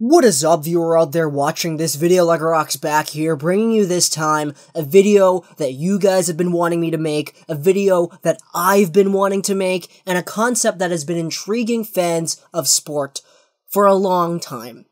What is up, viewer out there watching this video? Rocks back here, bringing you this time a video that you guys have been wanting me to make, a video that I've been wanting to make, and a concept that has been intriguing fans of sport for a long time.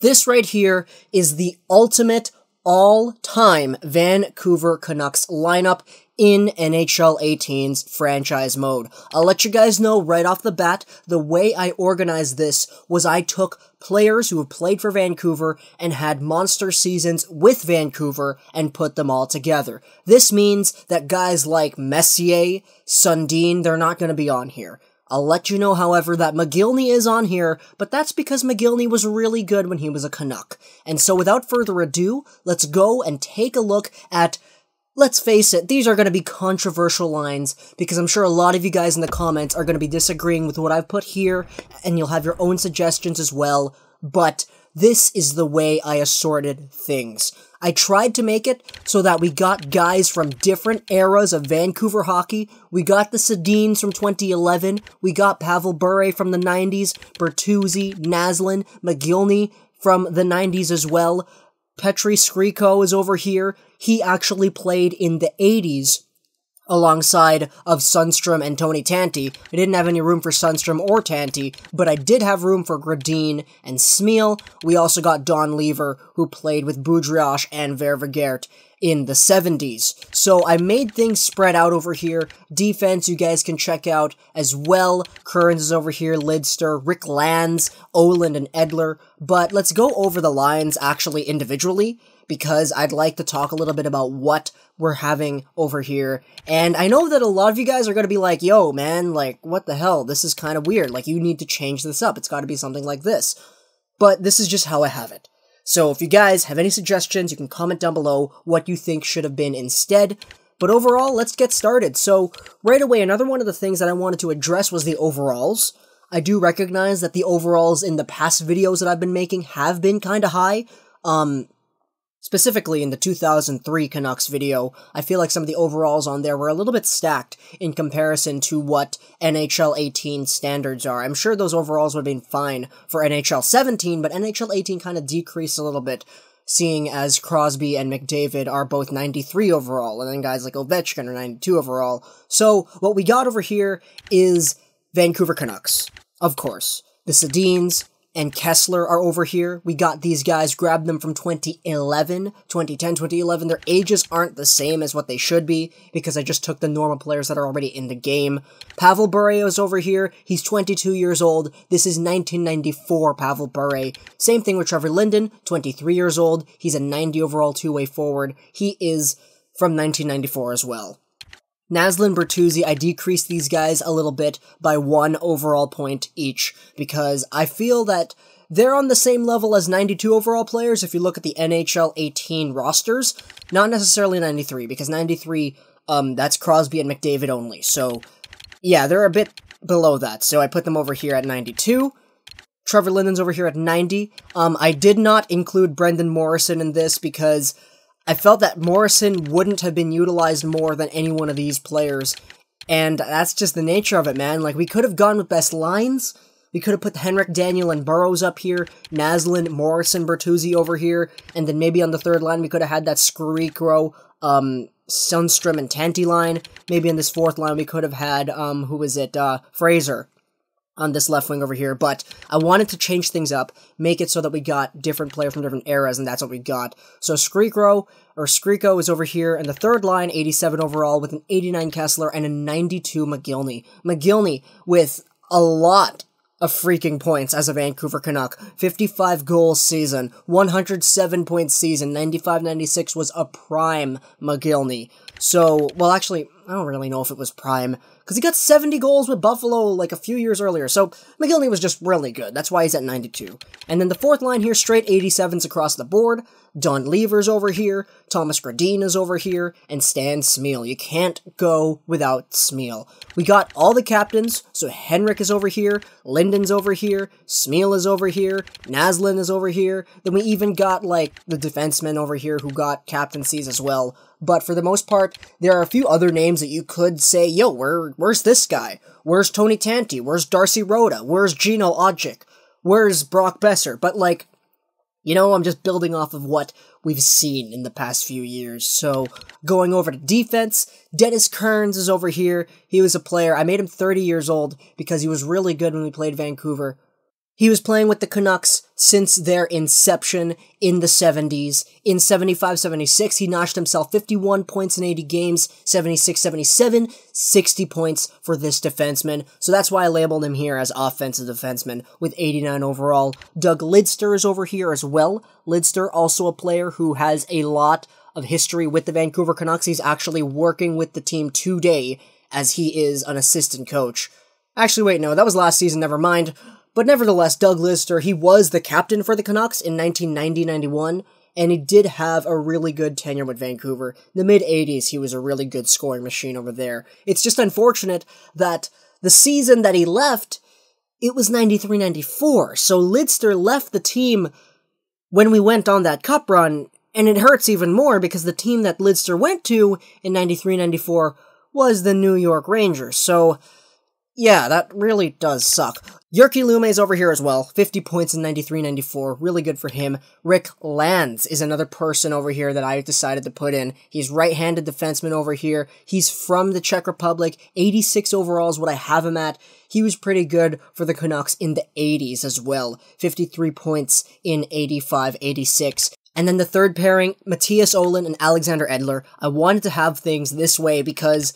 This right here is the ultimate all-time Vancouver Canucks lineup in NHL 18's franchise mode. I'll let you guys know right off the bat, the way I organized this was I took players who have played for Vancouver and had monster seasons with Vancouver and put them all together. This means that guys like Messier, Sedin, they're not going to be on here. I'll let you know, however, that Mogilny is on here, but that's because Mogilny was really good when he was a Canuck. And so without further ado, let's go and take a look at, let's face it, these are going to be controversial lines, because I'm sure a lot of you guys in the comments are going to be disagreeing with what I've put here, and you'll have your own suggestions as well, but this is the way I assorted things. I tried to make it so that we got guys from different eras of Vancouver hockey. We got the Sedins from 2011, we got Pavel Bure from the 90s, Bertuzzi, Nasund, Mogilny from the 90s as well. Petri Skriko is over here. He actually played in the 80s alongside of Sundstrom and Tony Tanti. I didn't have any room for Sundstrom or Tanti, but I did have room for Sedin and Smyl. We also got Don Lever, who played with Boudrioche and Vervegert in the 70s. So I made things spread out over here. Defense you guys can check out as well. Kearns is over here, Lidster, Rick Lands, Oland, and Edler. But let's go over the lines actually individually, because I'd like to talk a little bit about what we're having over here. And I know that a lot of you guys are going to be like, yo, man, like, what the hell? This is kind of weird. Like, you need to change this up. It's got to be something like this. But this is just how I have it. So if you guys have any suggestions, you can comment down below what you think should have been instead. But overall, let's get started. So right away, another one of the things that I wanted to address was the overalls. I do recognize that the overalls in the past videos that I've been making have been kind of high. Specifically in the 2003 Canucks video, I feel like some of the overalls on there were a little bit stacked in comparison to what NHL 18 standards are. I'm sure those overalls would have been fine for NHL 17, but NHL 18 kind of decreased a little bit, seeing as Crosby and McDavid are both 93 overall, and then guys like Ovechkin are 92 overall. So what we got over here is Vancouver Canucks, of course. The Sedins and Kessler are over here. We got these guys, grabbed them from 2011, 2010, 2011. Their ages aren't the same as what they should be, because I just took the normal players that are already in the game. Pavel Bure is over here. He's 22 years old. This is 1994 Pavel Bure. Same thing with Trevor Linden, 23 years old. He's a 90 overall two-way forward. He is from 1994 as well. Nasund, Bertuzzi, I decreased these guys a little bit by 1 overall point each, because I feel that they're on the same level as 92 overall players if you look at the NHL 18 rosters. Not necessarily 93, because 93, that's Crosby and McDavid only. So, yeah, they're a bit below that, so I put them over here at 92. Trevor Linden's over here at 90. I did not include Brendan Morrison in this because I felt that Morrison wouldn't have been utilized more than any one of these players, and that's just the nature of it, man. Like, we could have gone with best lines. We could have put Henrik, Daniel, and Burrows up here, Nasund, Morrison, Bertuzzi over here, and then maybe on the third line we could have had that Skriko, Sundstrom, and Tanti line. Maybe in this fourth line we could have had, Fraser on this left wing over here, but I wanted to change things up, make it so that we got different players from different eras, and that's what we got. So Skriko is over here, and the third line, 87 overall, with an 89 Kessler and a 92 Mogilny. Mogilny with a lot of freaking points as a Vancouver Canuck. 55 goals season, 107 point season, 95-96 was a prime Mogilny. So, well, actually, I don't really know if it was prime, because he got 70 goals with Buffalo like a few years earlier, so Mogilny was just really good. That's why he's at 92. And then the fourth line here, straight 87s across the board. Don Lever's over here, Thomas Sedin is over here, and Stan Smyl. You can't go without Smyl. We got all the captains, so Henrik is over here, Linden's over here, Smyl is over here, Nasund is over here, then we even got, like, the defensemen over here who got captaincies as well. But for the most part, there are a few other names that you could say, yo, where's this guy? Where's Tony Tanti? Where's Darcy Rhoda? Where's Gino Odjick? Where's Brock Besser? But, like, You know, I'm just building off of what we've seen in the past few years. So, going over to defense, Dennis Kearns is over here. He was a player. I made him 30 years old because he was really good when we played Vancouver. He was playing with the Canucks since their inception in the 70s. In 75-76, he notched himself 51 points in 80 games, 76-77, 60 points for this defenseman. So that's why I labeled him here as offensive defenseman with 89 overall. Doug Lidster is over here as well. Lidster, also a player who has a lot of history with the Vancouver Canucks. He's actually working with the team today as he is an assistant coach. Actually, wait, no, that was last season, never mind. But nevertheless, Doug Lidster, he was the captain for the Canucks in 1990-91, and he did have a really good tenure with Vancouver. In the mid-80s, he was a really good scoring machine over there. It's just unfortunate that the season that he left, it was 93-94, so Lidster left the team when we went on that cup run, and it hurts even more because the team that Lidster went to in 93-94 was the New York Rangers, so yeah, that really does suck. Jyrki Lume's over here as well, 50 points in 93-94, really good for him. Rick Lands is another person over here that I decided to put in. He's right-handed defenseman over here. He's from the Czech Republic, 86 overall is what I have him at. He was pretty good for the Canucks in the 80s as well, 53 points in 85-86. And then the third pairing, Matthias Ohlund and Alexander Edler. I wanted to have things this way because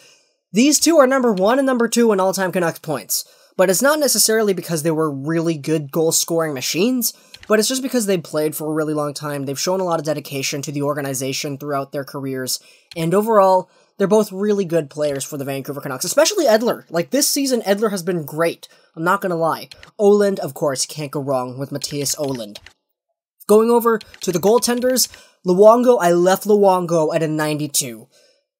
these two are number 1 and number 2 in all-time Canucks points. But it's not necessarily because they were really good goal-scoring machines, but it's just because they played for a really long time. They've shown a lot of dedication to the organization throughout their careers, and overall, they're both really good players for the Vancouver Canucks, especially Edler. Like, this season, Edler has been great. I'm not gonna lie. Ohlund, of course, can't go wrong with Matthias Ohlund. Going over to the goaltenders, Luongo, I left Luongo at a 92.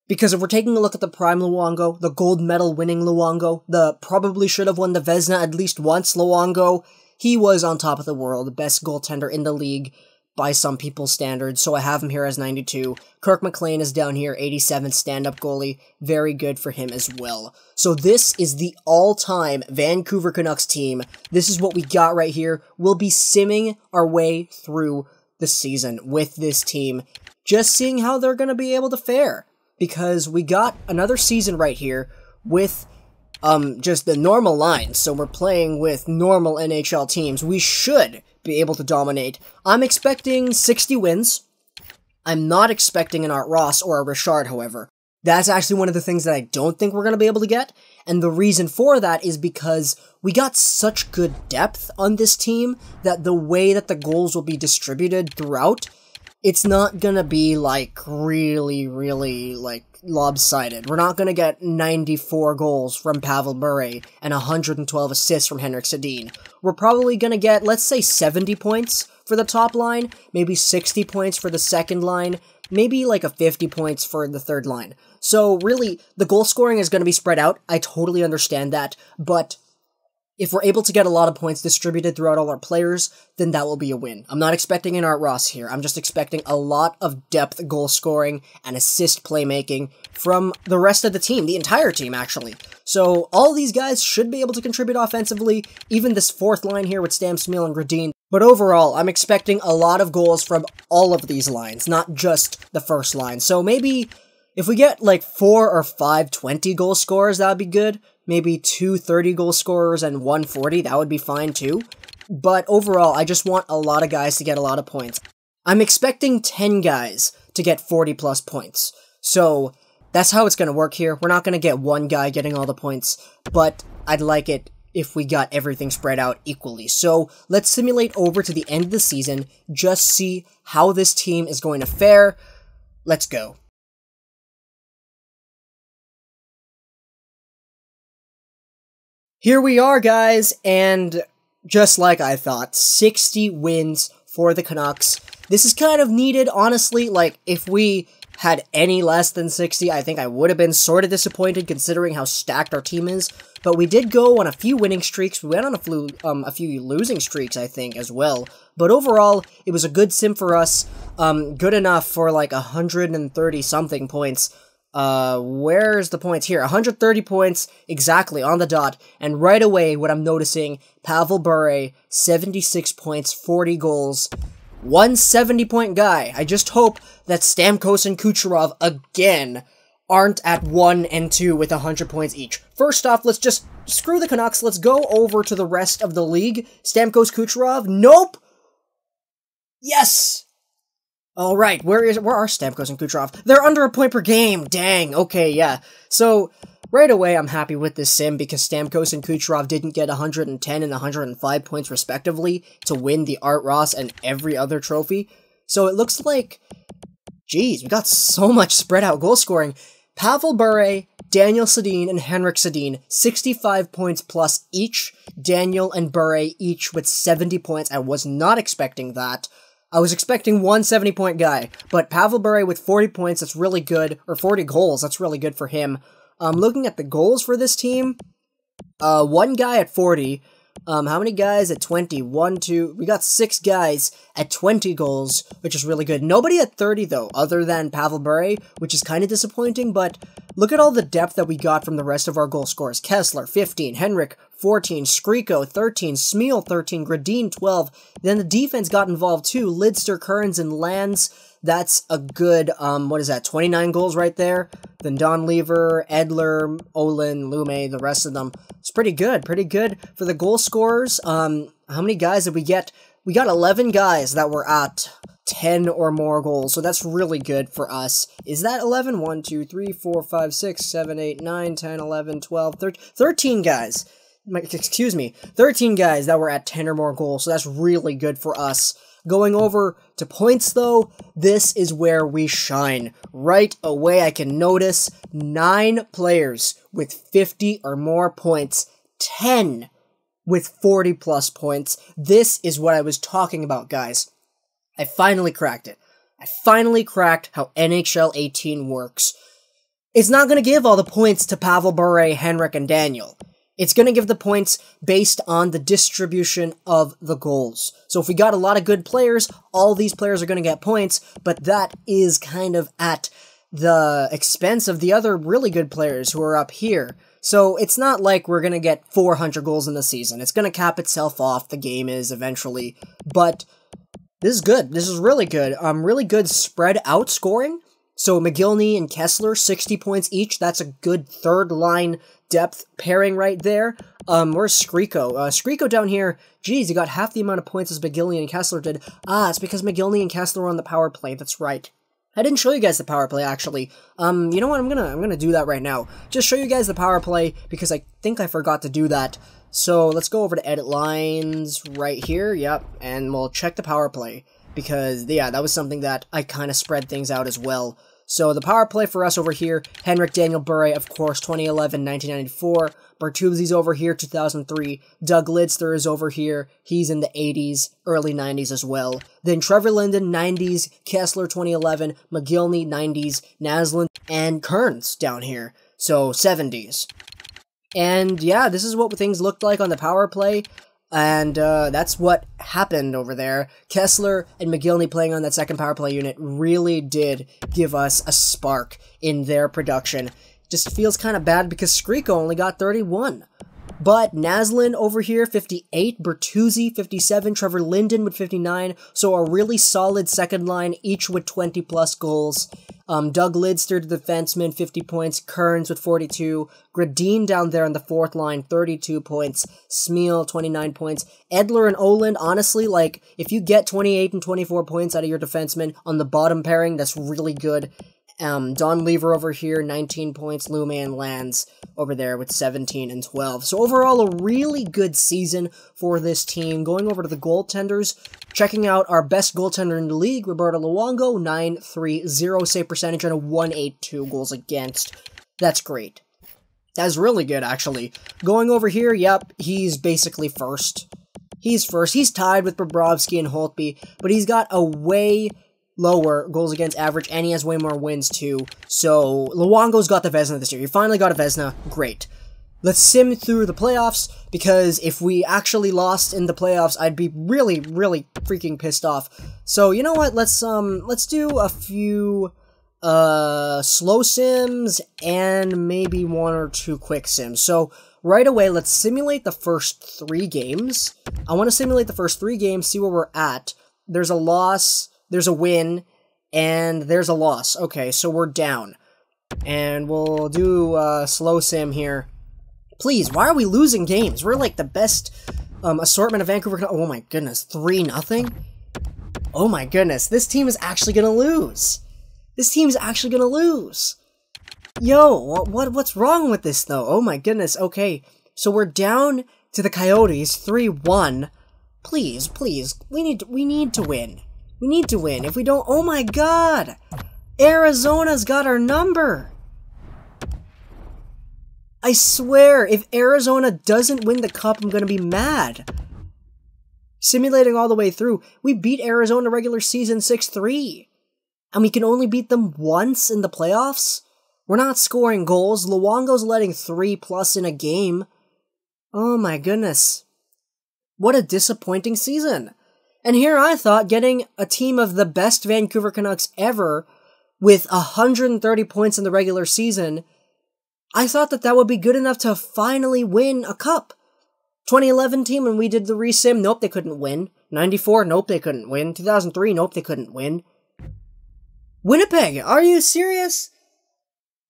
Because if we're taking a look at the prime Luongo, the gold medal winning Luongo, the probably should have won the Vezina at least once Luongo, he was on top of the world, the best goaltender in the league by some people's standards, so I have him here as 92. Kirk McLean is down here, 87, stand-up goalie, very good for him as well. So this is the all-time Vancouver Canucks team. This is what we got right here. We'll be simming our way through the season with this team, just seeing how they're going to be able to fare. Because we got another season right here with just the normal lines, so we're playing with normal NHL teams. We should be able to dominate. I'm expecting 60 wins. I'm not expecting an Art Ross or a Richard, however. That's actually one of the things that I don't think we're going to be able to get, and the reason for that is because we got such good depth on this team that the way that the goals will be distributed throughout, it's not gonna be, like, really, like, lopsided. We're not gonna get 94 goals from Pavel Bure and 112 assists from Henrik Sedin. We're probably gonna get, let's say, 70 points for the top line, maybe 60 points for the second line, maybe, like, a 50 points for the third line. So, really, the goal scoring is gonna be spread out. I totally understand that, but if we're able to get a lot of points distributed throughout all our players, then that will be a win. I'm not expecting an Art Ross here. I'm just expecting a lot of depth goal scoring and assist playmaking from the rest of the team, the entire team, actually. So all these guys should be able to contribute offensively, even this fourth line here with Stan Smyl and Gradin. But overall, I'm expecting a lot of goals from all of these lines, not just the first line. So maybe if we get like 4 or 5 20-goal scorers, that would be good. Maybe 2 30-goal scorers and 1 40, that would be fine too. But overall, I just want a lot of guys to get a lot of points. I'm expecting 10 guys to get 40-plus points. So that's how it's going to work here. We're not going to get one guy getting all the points, but I'd like it if we got everything spread out equally. So let's simulate over to the end of the season, just see how this team is going to fare. Let's go. Here we are, guys, and just like I thought, 60 wins for the Canucks. This is kind of needed, honestly. Like, if we had any less than 60, I think I would have been sort of disappointed considering how stacked our team is. But we did go on a few winning streaks. We went on a few losing streaks, I think, as well. But overall, it was a good sim for us. Good enough for like 130-something points. Where's the points here? 130 points, exactly, on the dot, and right away, what I'm noticing, Pavel Bure, 76 points, 40 goals. 170-point guy. I just hope that Stamkos and Kucherov again aren't at 1 and 2 with 100 points each. First off, let's just screw the Canucks. Let's go over to the rest of the league. Stamkos, Kucherov. Nope! Yes! Alright, where are Stamkos and Kucherov? They're under a point per game! Dang, okay, yeah. So, right away, I'm happy with this sim because Stamkos and Kucherov didn't get 110 and 105 points respectively to win the Art Ross and every other trophy. So it looks like, geez, we got so much spread out goal scoring. Pavel Bure, Daniel Sedin, and Henrik Sedin, 65 points plus each. Daniel and Bure each with 70 points. I was not expecting that. I was expecting one 70-point guy, but Pavel Bure with 40 points, that's really good, or 40 goals, that's really good for him. Looking at the goals for this team, one guy at 40, how many guys at 20? We got 6 guys at 20 goals, which is really good. Nobody at 30, though, other than Pavel Bure, which is kind of disappointing, but look at all the depth that we got from the rest of our goal scorers. Kessler, 15, Henrik, 14, Skriko, 13, Smyl, 13, Gradin, 12. Then the defense got involved, too. Lidster, Kearns, and Lands. That's a good, 29 goals right there. Then Don Lever, Edler, Olin, Lume, the rest of them. It's pretty good for the goal scorers. How many guys did we get? We got 11 guys that were at 10 or more goals, so that's really good for us. Is that 11? 1, 2, 3, 4, 5, 6, 7, 8, 9, 10, 11, 12, 13 guys. Excuse me, 13 guys that were at 10 or more goals, so that's really good for us. Going over to points, though, this is where we shine. Right away, I can notice 9 players with 50 or more points, 10 with 40 plus points. This is what I was talking about, guys. I finally cracked it. I finally cracked how NHL 18 works. It's not going to give all the points to Pavel Bure, Henrik, and Daniel. It's going to give the points based on the distribution of the goals. So if we got a lot of good players, all these players are going to get points, but that is kind of at the expense of the other really good players who are up here. So it's not like we're going to get 400 goals in the season. It's going to cap itself off, the game is eventually, but this is good. This is really good. Really good spread out scoring. So Mogilny and Kessler, 60 points each. That's a good third line depth pairing right there. Where's Skriko? Skriko down here, geez, he got half the amount of points as Mogilny and Kessler did. Ah, it's because Mogilny and Kessler were on the power play, that's right. I didn't show you guys the power play, actually. You know what, I'm gonna do that right now. Just show you guys the power play, because I think I forgot to do that. So, let's go over to edit lines right here, yep, and we'll check the power play. Because, yeah, that was something that I kind of spread things out as well. So the power play for us over here, Henrik, Daniel Bure, of course, 2011, 1994. Bertuzzi's over here, 2003. Doug Lidster is over here. He's in the 80s, early 90s as well. Then Trevor Linden, 90s. Kessler, 2011. Mogilny, 90s. Nasund, and Kearns down here. So, 70s. And, yeah, this is what things looked like on the power play. And that's what happened over there. Kessler and Mogilny playing on that second power play unit really did give us a spark in their production. Just feels kind of bad because Skriko only got 31. But Naslund over here, 58, Bertuzzi, 57, Trevor Linden with 59, so a really solid second line, each with 20-plus goals. Doug Lidster, the defenseman, 50 points, Kearns with 42, Gradin down there on the fourth line, 32 points, Smyl, 29 points, Edler and Olin, honestly, like, if you get 28 and 24 points out of your defenseman on the bottom pairing, that's really good. Don Lever over here, 19 points, Lume and Lands over there with 17 and 12. So overall, a really good season for this team. Going over to the goaltenders, checking out our best goaltender in the league, Roberto Luongo, 9.30 save percentage and a 1.82 goals against. That's great. That's really good, actually. Going over here, yep, he's basically first. He's first. He's tied with Bobrovsky and Holtby, but he's got a way lower goals against average, and he has way more wins too. So Luongo's got the Vezina this year. He finally got a Vezina. Great. Let's sim through the playoffs, because if we actually lost in the playoffs, I'd be really, really freaking pissed off. So you know what? Let's do a few slow sims and maybe 1 or 2 quick sims. So right away, let's simulate the first 3 games. I want to simulate the first 3 games, see where we're at. there's a loss, there's a win, and there's a loss. Okay, so we're down. And we'll do a slow sim here. Please, why are we losing games? We're like the best assortment of Vancouver Canucks. Oh my goodness, 3-0? Oh my goodness, this team is actually gonna lose. This team's actually gonna lose. Yo, what's wrong with this though? Oh my goodness, okay. So we're down to the Coyotes 3-1. Please, we need to win. We need to win. If we don't, oh my god! Arizona's got our number! I swear, if Arizona doesn't win the cup, I'm gonna be mad. Simulating all the way through, we beat Arizona regular season 6-3. And we can only beat them once in the playoffs? We're not scoring goals. Luongo's letting 3+ in a game. Oh my goodness. What a disappointing season. And here I thought getting a team of the best Vancouver Canucks ever with 130 points in the regular season, I thought that would be good enough to finally win a cup. 2011 team, when we did the resim, nope, they couldn't win. 94, nope, they couldn't win. 2003, nope, they couldn't win. Winnipeg, are you serious?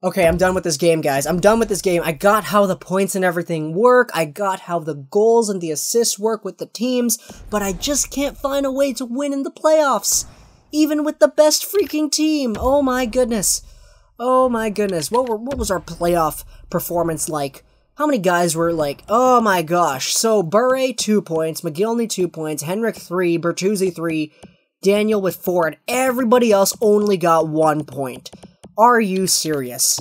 Okay, I'm done with this game, guys. I'm done with this game. I got how the points and everything work. I got how the goals and the assists work with the teams, but I just can't find a way to win in the playoffs. Even with the best freaking team. Oh my goodness. Oh my goodness. What was our playoff performance like? How many guys were like, oh my gosh. So, Bure, 2 points. Mogilny, 2 points. Henrik, 3. Bertuzzi, 3. Daniel with 4. And everybody else only got 1 point. Are you serious?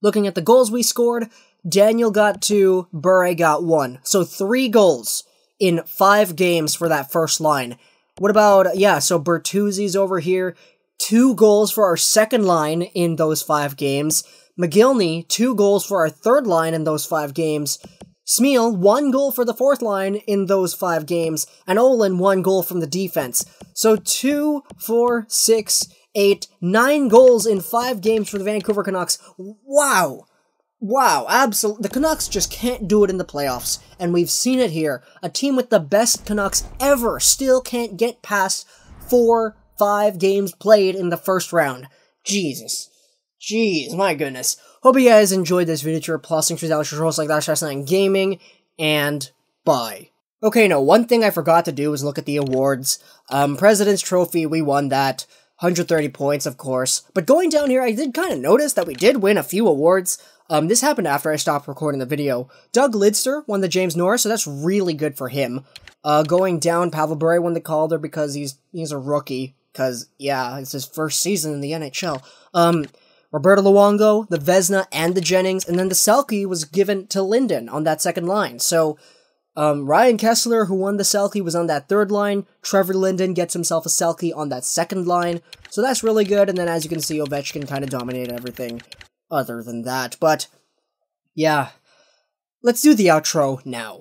Looking at the goals we scored, Daniel got 2, Bure got 1. So 3 goals in 5 games for that first line. What about, yeah, so Bertuzzi's over here. 2 goals for our second line in those 5 games. Mogilny, 2 goals for our third line in those 5 games. Smyl, 1 goal for the fourth line in those 5 games. And Olin, 1 goal from the defense. So 2, 4, 6, 8, 9 goals in 5 games for the Vancouver Canucks. Wow. Wow, absolutely. The Canucks just can't do it in the playoffs. And we've seen it here. A team with the best Canucks ever still can't get past 4-5 games played in the first round. Jesus. Jeez, my goodness. Hope you guys enjoyed this video. Plus, thanks for Alex Mogilny, like that, Stan Gaming, and bye. Okay, no, one thing I forgot to do was look at the awards. President's Trophy, we won that. 130 points, of course. But going down here, I did kind of notice that we did win a few awards. This happened after I stopped recording the video. Doug Lidster won the James Norris, so that's really good for him. Going down, Pavel Bure won the Calder because he's a rookie. Because, yeah, it's his first season in the NHL. Roberto Luongo, the Vezina, and the Jennings, and then the Selke was given to Linden on that second line. So, Ryan Kessler, who won the Selke, was on that third line. Trevor Linden gets himself a Selke on that second line. So that's really good, and then as you can see, Ovechkin kind of dominated everything other than that. But, yeah, let's do the outro now.